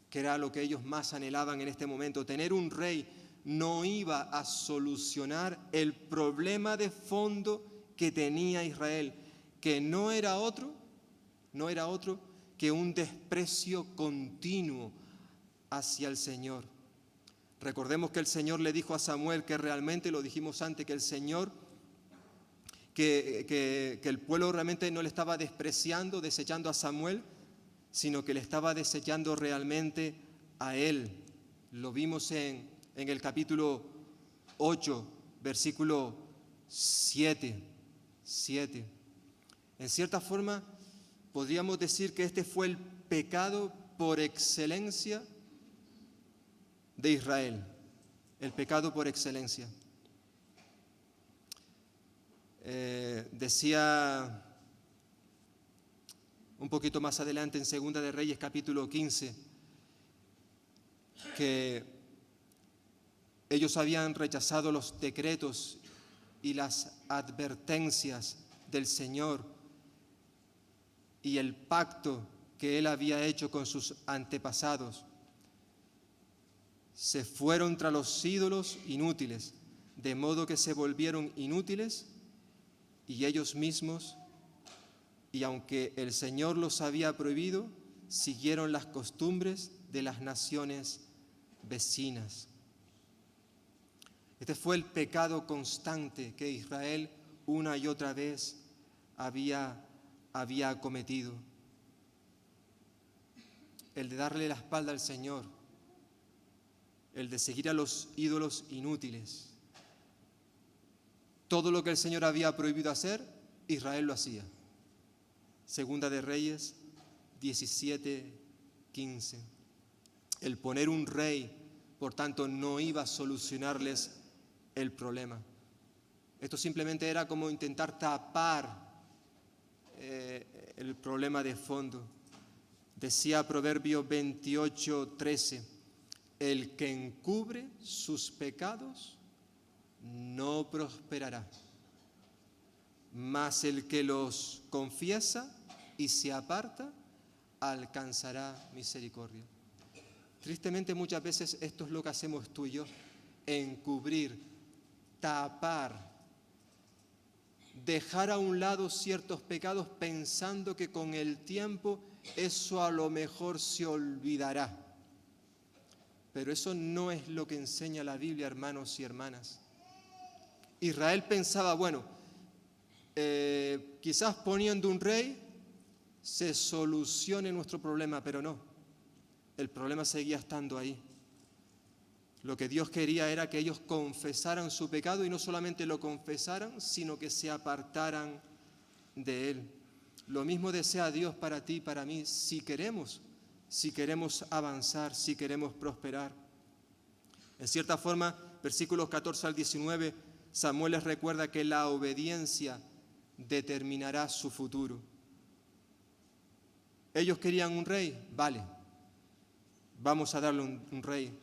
S1: que era lo que ellos más anhelaban en este momento, tener un rey no iba a solucionar el problema de fondo que tenía Israel, que no era otro que un desprecio continuo hacia el Señor. Recordemos que el Señor le dijo a Samuel, que realmente, lo dijimos antes, que el Señor, que el pueblo realmente no le estaba despreciando, desechando a Samuel, sino que le estaba desechando realmente a él. Lo vimos en el capítulo 8, versículo 7. En cierta forma, podríamos decir que este fue el pecado por excelencia de Israel, el pecado por excelencia. Decía un poquito más adelante en Segunda de Reyes, capítulo 15, que ellos habían rechazado los decretos y las advertencias del Señor y el pacto que Él había hecho con sus antepasados. Se fueron tras los ídolos inútiles, de modo que se volvieron inútiles y ellos mismos, y aunque el Señor los había prohibido, siguieron las costumbres de las naciones vecinas. Este fue el pecado constante que Israel una y otra vez había cometido. El de darle la espalda al Señor, el de seguir a los ídolos inútiles. Todo lo que el Señor había prohibido hacer, Israel lo hacía. Segunda de Reyes 17:15. El poner un rey, por tanto, no iba a solucionarles el problema. Esto simplemente era como intentar tapar el problema de fondo. Decía Proverbios 28:13, el que encubre sus pecados no prosperará, mas el que los confiesa y se aparta alcanzará misericordia. Tristemente muchas veces esto es lo que hacemos tú y yo, encubrir, tapar, dejar a un lado ciertos pecados pensando que con el tiempo eso a lo mejor se olvidará. Pero eso no es lo que enseña la Biblia, hermanos y hermanas. Israel pensaba, bueno, quizás poniendo un rey se solucione nuestro problema, pero no. El problema seguía estando ahí. Lo que Dios quería era que ellos confesaran su pecado y no solamente lo confesaran, sino que se apartaran de Él. Lo mismo desea Dios para ti y para mí, si queremos avanzar, si queremos prosperar. En cierta forma, versículos 14 al 19, Samuel les recuerda que la obediencia determinará su futuro. Ellos querían un rey, vale, vamos a darle un rey.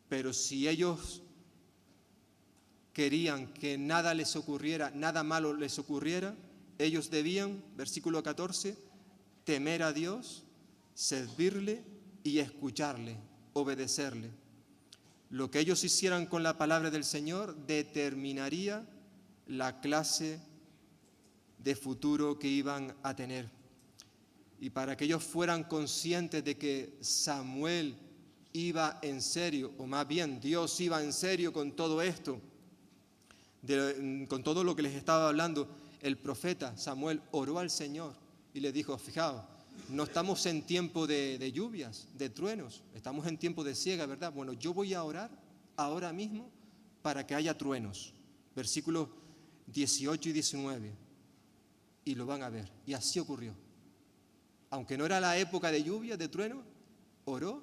S1: Pero si ellos querían que nada les ocurriera, nada malo les ocurriera, ellos debían, versículo 14, temer a Dios, servirle y escucharle, obedecerle. Lo que ellos hicieran con la palabra del Señor determinaría la clase de futuro que iban a tener. Y para que ellos fueran conscientes de que Samuel iba en serio, o más bien Dios iba en serio con todo esto, con todo lo que les estaba hablando, el profeta Samuel oró al Señor y le dijo, fijaos, no estamos en tiempo de lluvias, de truenos, estamos en tiempo de siega, ¿verdad? Bueno, yo voy a orar ahora mismo para que haya truenos. Versículos 18 y 19. Y lo van a ver. Y así ocurrió. Aunque no era la época de lluvia, de trueno, oró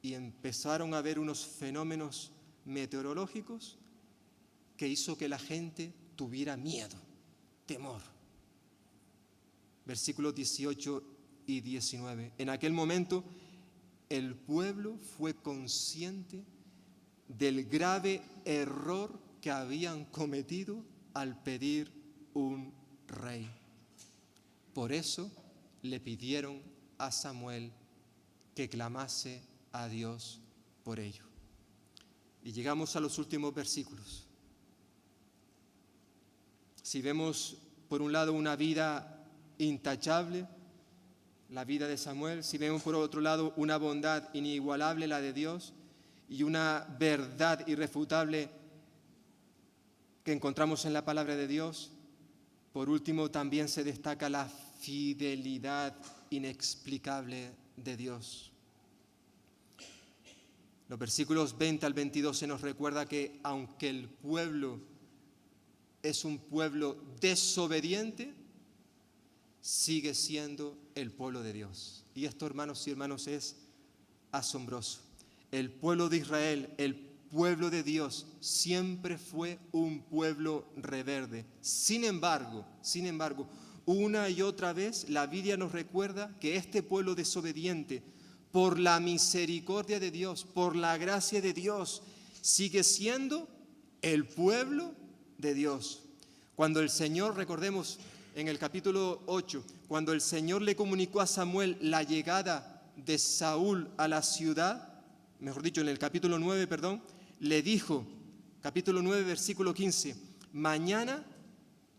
S1: y empezaron a haber unos fenómenos meteorológicos que hizo que la gente tuviera miedo, temor. Versículos 18 y 19. En aquel momento el pueblo fue consciente del grave error que habían cometido al pedir un rey. Por eso le pidieron a Samuel que clamase a Dios por ello. Y llegamos a los últimos versículos. Si vemos por un lado una vida intachable, la vida de Samuel, si vemos por otro lado una bondad inigualable, la de Dios, y una verdad irrefutable que encontramos en la palabra de Dios, por último también se destaca la fidelidad inexplicable de Dios. Los versículos 20 al 22 se nos recuerda que aunque el pueblo es un pueblo desobediente, sigue siendo el pueblo de Dios. Y esto, hermanos y hermanas, es asombroso. El pueblo de Israel, el pueblo de Dios, siempre fue un pueblo rebelde. Sin embargo, una y otra vez la Biblia nos recuerda que este pueblo desobediente, por la misericordia de Dios, por la gracia de Dios, sigue siendo el pueblo de Dios. Cuando el Señor, recordemos en el capítulo 8, cuando el Señor le comunicó a Samuel la llegada de Saúl a la ciudad, mejor dicho, en el capítulo 9, le dijo, capítulo 9, versículo 15, mañana,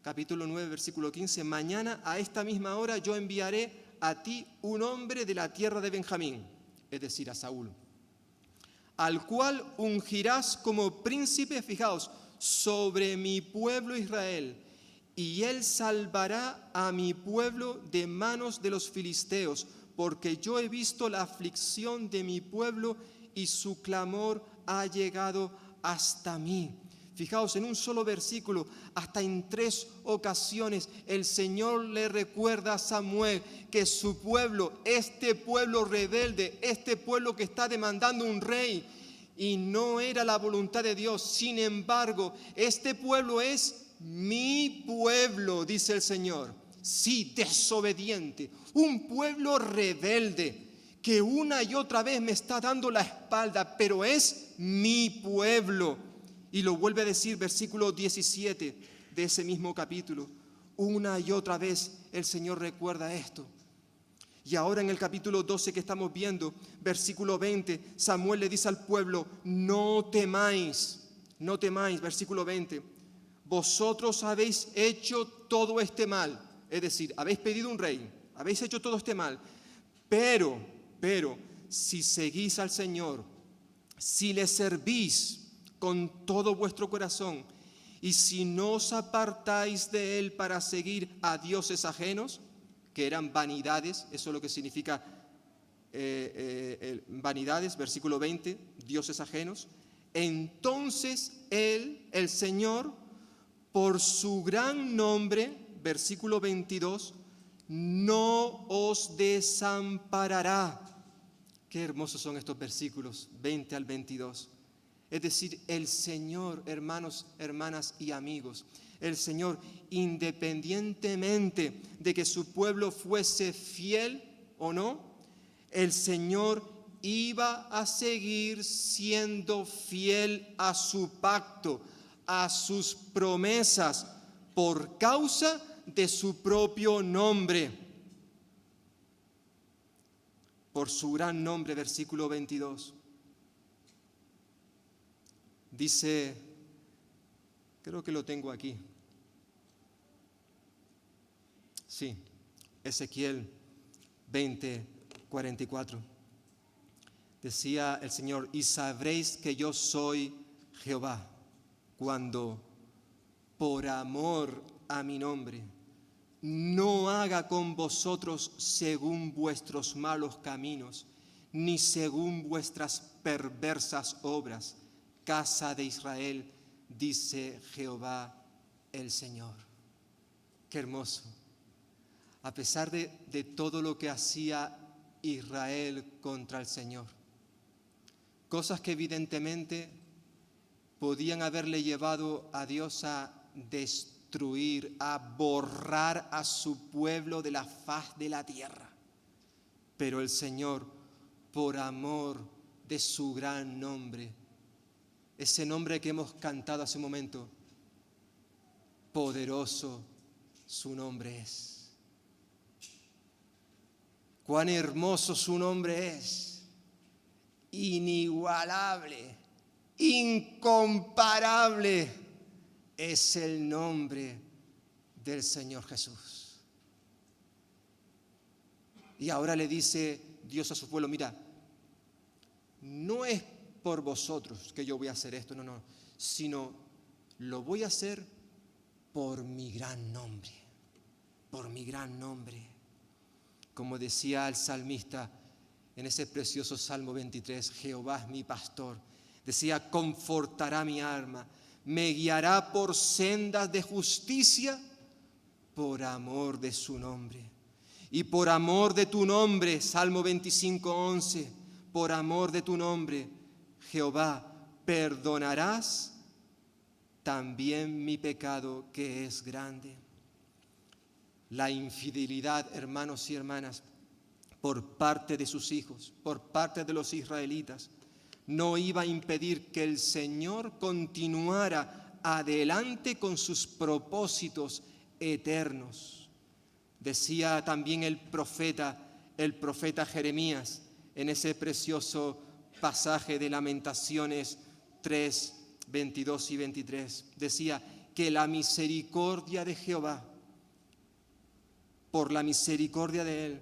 S1: capítulo 9, versículo 15, mañana a esta misma hora yo enviaré a ti un hombre de la tierra de Benjamín, es decir, a Saúl, al cual ungirás como príncipe, fijaos, sobre mi pueblo Israel, y él salvará a mi pueblo de manos de los filisteos, porque yo he visto la aflicción de mi pueblo y su clamor ha llegado hasta mí. Fijaos, en un solo versículo, hasta en 3 ocasiones, el Señor le recuerda a Samuel que su pueblo, este pueblo rebelde, este pueblo que está demandando un rey, y no era la voluntad de Dios. Sin embargo, este pueblo es mi pueblo, dice el Señor. Sí, desobediente, un pueblo rebelde que una y otra vez me está dando la espalda, pero es mi pueblo. Y lo vuelve a decir, versículo 17 de ese mismo capítulo. Una y otra vez el Señor recuerda esto. Y ahora en el capítulo 12 que estamos viendo, versículo 20, Samuel le dice al pueblo, no temáis, versículo 20, vosotros habéis hecho todo este mal, es decir, habéis pedido un rey, habéis hecho todo este mal, pero, si seguís al Señor, si le servís con todo vuestro corazón Y si no os apartáis de él para seguir a dioses ajenos, que eran vanidades, eso es lo que significa vanidades, versículo 20, dioses ajenos, entonces él, el Señor, por su gran nombre, versículo 22, no os desamparará. Qué hermosos son estos versículos, 20 al 22. Es decir, el Señor, hermanos, hermanas y amigos, el Señor, independientemente de que su pueblo fuese fiel o no, el Señor iba a seguir siendo fiel a su pacto, a sus promesas, por causa de su propio nombre. Por su gran nombre, versículo 22. Dice, creo que lo tengo aquí. Sí, Ezequiel 20:44. Decía el Señor, y sabréis que yo soy Jehová, cuando por amor a mi nombre no haga con vosotros según vuestros malos caminos, ni según vuestras perversas obras, casa de Israel, dice Jehová el Señor. Qué hermoso. A pesar de todo lo que hacía Israel contra el Señor, cosas que evidentemente podían haberle llevado a Dios a destruir, a borrar a su pueblo de la faz de la tierra. Pero el Señor, por amor de su gran nombre, ese nombre que hemos cantado hace un momento, poderoso su nombre es. Cuán hermoso su nombre es, inigualable, incomparable es el nombre del Señor Jesús. Y ahora le dice Dios a su pueblo, mira, no es por vosotros que yo voy a hacer esto, no, sino lo voy a hacer por mi gran nombre, por mi gran nombre. Como decía el salmista en ese precioso Salmo 23, Jehová es mi pastor. Decía, confortará mi alma, me guiará por sendas de justicia por amor de su nombre. Y por amor de tu nombre, Salmo 25:11, por amor de tu nombre, Jehová, perdonarás también mi pecado que es grande. La infidelidad, hermanos y hermanas, por parte de sus hijos, por parte de los israelitas, no iba a impedir que el Señor continuara adelante con sus propósitos eternos. Decía también el profeta Jeremías en ese precioso pasaje de Lamentaciones 3, 22 y 23. Decía que la misericordia de Jehová, por la misericordia de Él,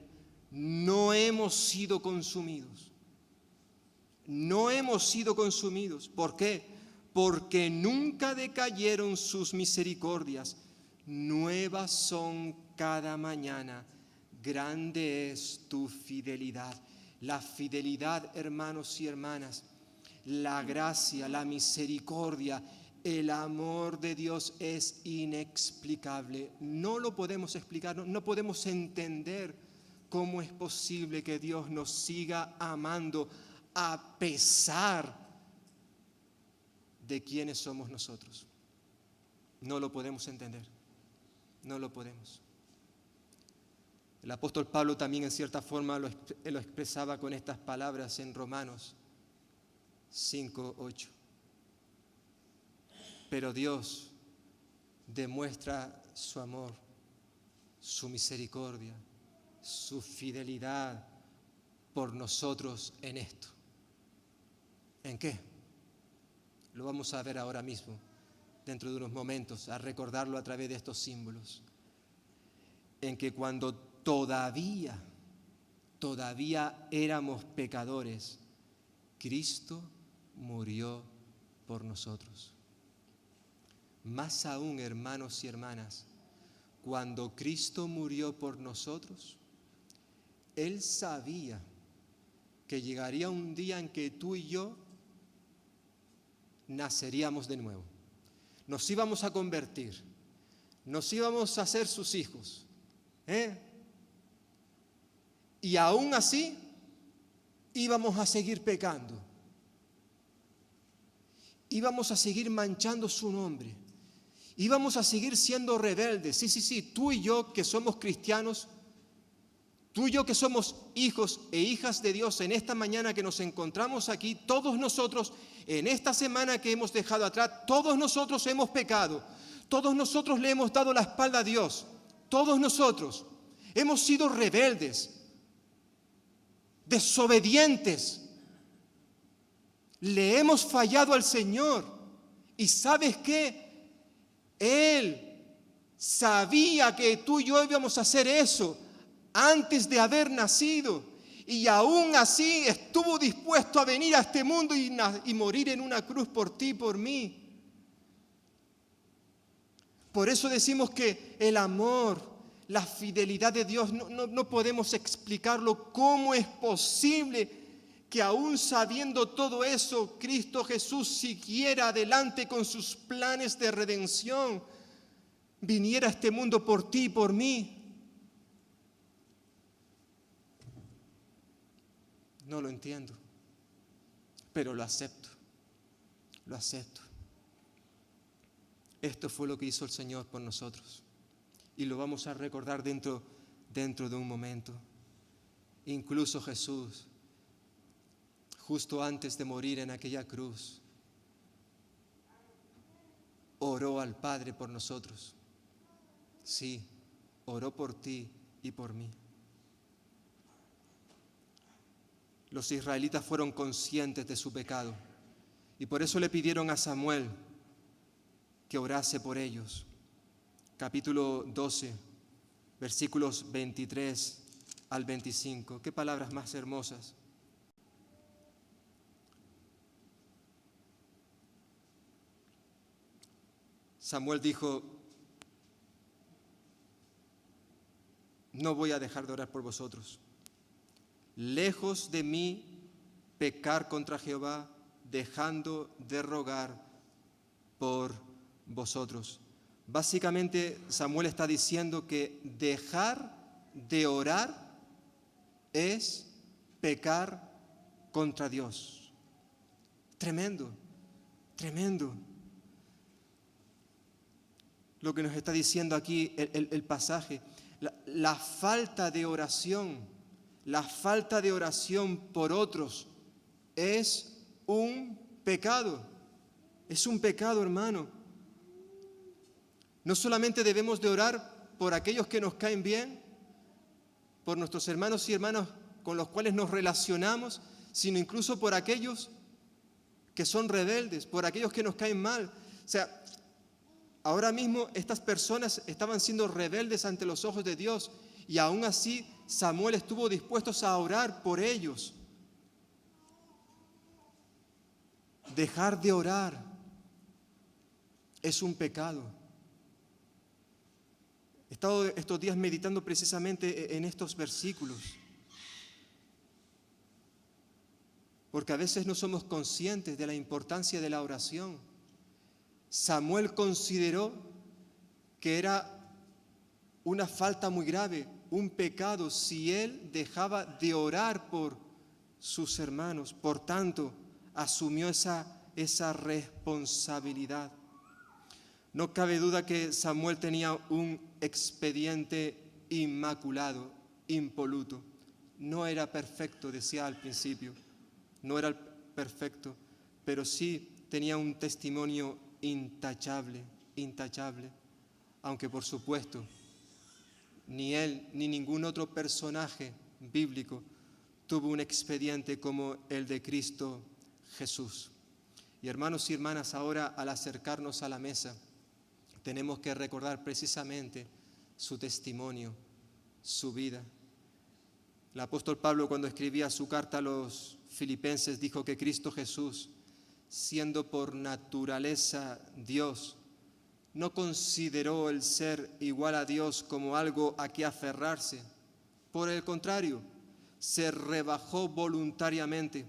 S1: no hemos sido consumidos. No hemos sido consumidos. ¿Por qué? Porque nunca decayeron sus misericordias. Nuevas son cada mañana. Grande es tu fidelidad. La fidelidad, hermanos y hermanas, la gracia, la misericordia, el amor de Dios es inexplicable. No lo podemos explicar, no podemos entender cómo es posible que Dios nos siga amando a pesar de quiénes somos nosotros. No lo podemos entender, no lo podemos. El apóstol Pablo también en cierta forma lo expresaba con estas palabras en Romanos 5:8. Pero Dios demuestra su amor, su misericordia, su fidelidad por nosotros en esto. ¿En qué? Lo vamos a ver ahora mismo, dentro de unos momentos, a recordarlo a través de estos símbolos. En que cuando todavía éramos pecadores, Cristo murió por nosotros. Más aún, hermanos y hermanas, cuando Cristo murió por nosotros, Él sabía que llegaría un día en que tú y yo naceríamos de nuevo. Nos íbamos a convertir, nos íbamos a hacer sus hijos. Y aún así íbamos a seguir pecando. Íbamos a seguir manchando su nombre. Íbamos a seguir siendo rebeldes. Sí, tú y yo que somos cristianos, tú y yo que somos hijos e hijas de Dios, en esta mañana que nos encontramos aquí, todos nosotros, en esta semana que hemos dejado atrás, todos nosotros hemos pecado. Todos nosotros le hemos dado la espalda a Dios. Todos nosotros hemos sido rebeldes, desobedientes. Le hemos fallado al Señor. ¿Y sabes qué? Él sabía que tú y yo íbamos a hacer eso antes de haber nacido. Y aún así estuvo dispuesto a venir a este mundo y morir en una cruz por ti y por mí. Por eso decimos que el amor, la fidelidad de Dios, no podemos explicarlo. ¿Cómo es posible que aún sabiendo todo eso, Cristo Jesús siguiera adelante con sus planes de redención, viniera a este mundo por ti y por mí? No lo entiendo, pero lo acepto, lo acepto. Esto fue lo que hizo el Señor por nosotros y lo vamos a recordar dentro de un momento. Incluso Jesús, justo antes de morir en aquella cruz, oró al Padre por nosotros. Sí, oró por ti y por mí. Los israelitas fueron conscientes de su pecado y por eso le pidieron a Samuel que orase por ellos. Capítulo 12, versículos 23 al 25. Qué palabras más hermosas. Samuel dijo: no voy a dejar de orar por vosotros. Lejos de mí pecar contra Jehová, dejando de rogar por vosotros. Básicamente Samuel está diciendo que dejar de orar es pecar contra Dios. Tremendo, tremendo lo que nos está diciendo aquí el pasaje. La falta de oración, la falta de oración por otros es un pecado. Es un pecado, hermano. No solamente debemos de orar por aquellos que nos caen bien, por nuestros hermanos y hermanas con los cuales nos relacionamos, sino incluso por aquellos que son rebeldes, por aquellos que nos caen mal. O sea, ahora mismo estas personas estaban siendo rebeldes ante los ojos de Dios y aún así Samuel estuvo dispuesto a orar por ellos. Dejar de orar es un pecado. He estado estos días meditando precisamente en estos versículos, porque a veces no somos conscientes de la importancia de la oración. Samuel consideró que era una falta muy grave, un pecado, si él dejaba de orar por sus hermanos. Por tanto, asumió esa responsabilidad. No cabe duda que Samuel tenía un expediente inmaculado, impoluto. No era perfecto, decía al principio, no era perfecto, pero sí tenía un testimonio intachable, aunque por supuesto ni él ni ningún otro personaje bíblico tuvo un expediente como el de Cristo Jesús. Y hermanos y hermanas, ahora al acercarnos a la mesa, tenemos que recordar precisamente su testimonio, su vida. El apóstol Pablo, cuando escribía su carta a los Filipenses, dijo que Cristo Jesús, siendo por naturaleza Dios, no consideró el ser igual a Dios como algo a que aferrarse. Por el contrario, se rebajó voluntariamente,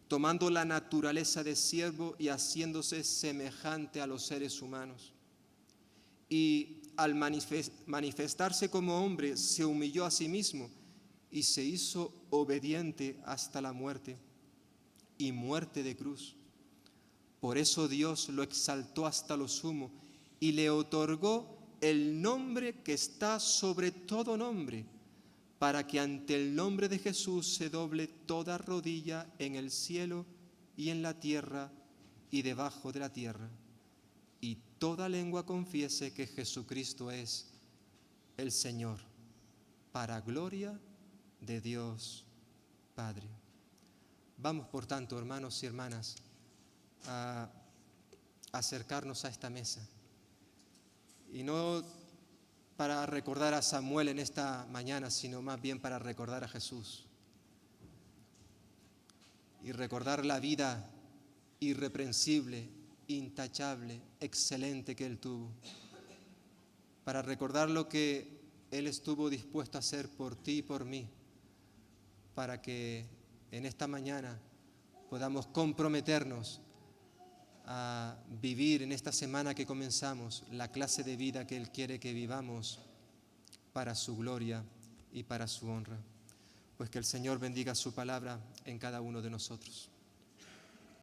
S1: tomando la naturaleza de siervo y haciéndose semejante a los seres humanos. Y al manifestarse como hombre, se humilló a sí mismo y se hizo obediente hasta la muerte, y muerte de cruz. Por eso Dios lo exaltó hasta lo sumo y le otorgó el nombre que está sobre todo nombre, para que ante el nombre de Jesús se doble toda rodilla en el cielo y en la tierra y debajo de la tierra, y toda lengua confiese que Jesucristo es el Señor, para gloria de Dios Padre. Vamos, por tanto, hermanos y hermanas, a acercarnos a esta mesa, y no para recordar a Samuel en esta mañana, sino más bien para recordar a Jesús y recordar la vida irreprensible, intachable, excelente que Él tuvo, para recordar lo que Él estuvo dispuesto a hacer por ti y por mí, para que en esta mañana podamos comprometernos a vivir en esta semana que comenzamos la clase de vida que Él quiere que vivamos para su gloria y para su honra. Pues que el Señor bendiga su palabra en cada uno de nosotros.